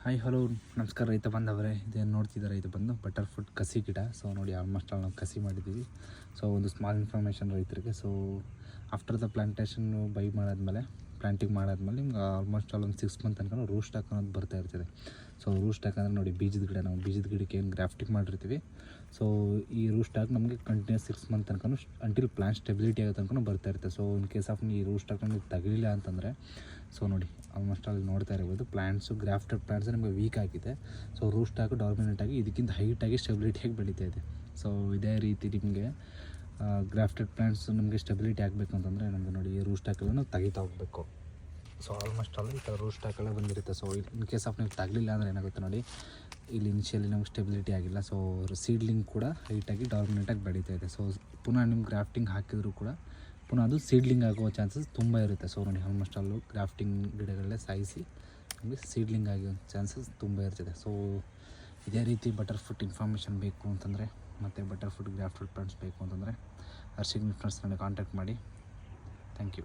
Hi hello ನಮಸ್ಕಾರ ರೈತ ಬಂದವರೇ. ಇದೇನು ನೋಡ್ತಿದ್ದಾರೆ, ಇದು ಬಂದು ಬಟರ್ ಫ್ರೂಟ್ ಕಸಿ ಗಿಡ. ಸೊ ನೋಡಿ, ಆಲ್ಮೋಸ್ಟ್ ಆಲ್ ನಾವು ಕಸಿ ಮಾಡಿದ್ದೀವಿ. ಸೊ ಒಂದು ಸ್ಮಾಲ್ ಇನ್ಫಾರ್ಮೇಷನ್ ರೈತರಿಗೆ. ಸೊ ಆಫ್ಟರ್ ದ ಪ್ಲಾಂಟೇಷನ್ನು ಪ್ಲಾಂಟಿಂಗ್ ಮಾಡಾದ್ಮೇಲೆ ನಿಮ್ಗೆ ಆಲ್ಮೋಸ್ಟ್ ಆಲ್ ಒಂದು 6 ಮಂತ್ ತನಕ ರೂಟ್ ಸ್ಟಾಕ್ ಅನ್ನೋದು ಬರ್ತಾ ಇರ್ತದೆ. ಸೊ ರೂಟ್ ಸ್ಟಾಕ್ ಅಂದರೆ ನೋಡಿ, ನಾವು ಬೀಜದ ಗಿಡಕ್ಕೆ ಏನು ಗ್ರಾಫ್ಟಿಂಗ್ ಮಾಡಿರ್ತೀವಿ. ಸೊ ಈ ರೂಟ್ ಸ್ಟಾಕ್ ನಮಗೆ ಕಂಟಿನ್ಯೂಸ್ 6 ಮಂತ್ ತನಕ ಅಂಟಿಲ್ ಪ್ಲಾಂಟ್ ಸ್ಟೆಬಿಲಿಟಿ ಆಗೋ ತನಕ ಬರ್ತಾ ಇರುತ್ತೆ. ಸೊ ಇನ್ ಕೇಸ್ ಆಫ್ ಈ ರೂಟ್ ಸ್ಟಾಕ್ ನಮಗೆ ತಗಲಿಲ್ಲ ಅಂತಂದರೆ, ಸೊ ನೋಡಿ ಆಲ್ಮೋಸ್ಟ್ ಅಲ್ಲಿ ನೋಡ್ತಾ ಇರ್ಬೋದು, ಗ್ರಾಫ್ಟೆಡ್ ಪ್ಲಾಂಟ್ಸ್ ನಿಮಗೆ ವೀಕ್ ಆಗಿದೆ. ಸೊ ರೂಟ್ ಸ್ಟಾಕು ಡಾರ್ಮಿನೆಂಟ್ ಆಗಿ ಇದಕ್ಕಿಂತ ಹೈಟಾಗಿ ಸ್ಟೆಬಿಲಿಟಿಯಾಗಿ ಬೆಳೀತಾ ಇದೆ. ಸೊ ಇದೇ ರೀತಿ ನಿಮಗೆ ಗ್ರಾಫ್ಟೆಡ್ ಪ್ಲಾಂಟ್ಸ್ ನಿಮಗೆ ಸ್ಟೆಬಿಲಿಟಿ ಆಗಬೇಕು ಅಂತಂದರೆ ನಮಗೆ ನೋಡಿ, ಈ ರೂಟ್ ಸ್ಟಾಕೆಲ್ಲ ನಾವು ತೆಗಿತಾ ಹೋಗಬೇಕು. ಸೊ ಆಲ್ಮೋಸ್ಟ್ ಆಲ್ ಈ ಥರ ರೂಟ್ ಸ್ಟಾಕೆಲ್ಲ ಬಂದಿರುತ್ತೆ. ಸೊ ಇನ್ ಕೇಸ್ ಆಫ್ ನೀವು ತಗಲಿಲ್ಲ ಅಂದರೆ ಏನಾಗುತ್ತೆ ನೋಡಿ, ಇಲ್ಲಿ ಇನಿಷಿಯಲಿ ನಮ್ಗೆ ಸ್ಟೆಬಿಲಿಟಿ ಆಗಿಲ್ಲ. ಸೊ ಸೀಡ್ಲಿಂಗ್ ಕೂಡ ಹೈಟಾಗಿ ಡಾರ್ಮಿನೆಂಟಾಗಿ ಬೆಳೀತಾ ಇದೆ. ಸೊ ಪುನಃ ನಿಮ್ಮ ಗ್ರಾಫ್ಟಿಂಗ್ ಹಾಕಿದರೂ ಕೂಡ ಪುನಃ ಅದು ಸೀಡ್ಲಿಂಗ್ ಆಗುವ ಚಾನ್ಸಸ್ ತುಂಬ ಇರುತ್ತೆ. ಸೊ ನೋಡಿ, ಆಲ್ಮೋಸ್ಟ್ ಅಲ್ಲೂ ಗ್ರಾಫ್ಟಿಂಗ್ ಗಿಡಗಳಲ್ಲೇ ಸಾಯಿಸಿ ನಮಗೆ ಸೀಡ್ಲಿಂಗ್ ಆಗೋ ಚಾನ್ಸಸ್ ತುಂಬ ಇರ್ತದೆ. ಸೊ ಇದೇ ರೀತಿ ಬಟರ್ ಫ್ರೂಟ್ ಇನ್ಫಾರ್ಮೇಷನ್ ಬೇಕು ಅಂತಂದರೆ, ಮತ್ತು ಬಟರ್ ಫ್ರೂಟ್ ಗ್ರಾಫ್ಟೆಡ್ ಪ್ಲಾಂಟ್ಸ್ ಬೇಕು ಅಂತಂದರೆ, ಹರ್ಷಿಗ್ ಫ್ರೆಂಡ್ಸ್ ನನಗೆ ಕಾಂಟ್ಯಾಕ್ಟ್ ಮಾಡಿ. Thank you.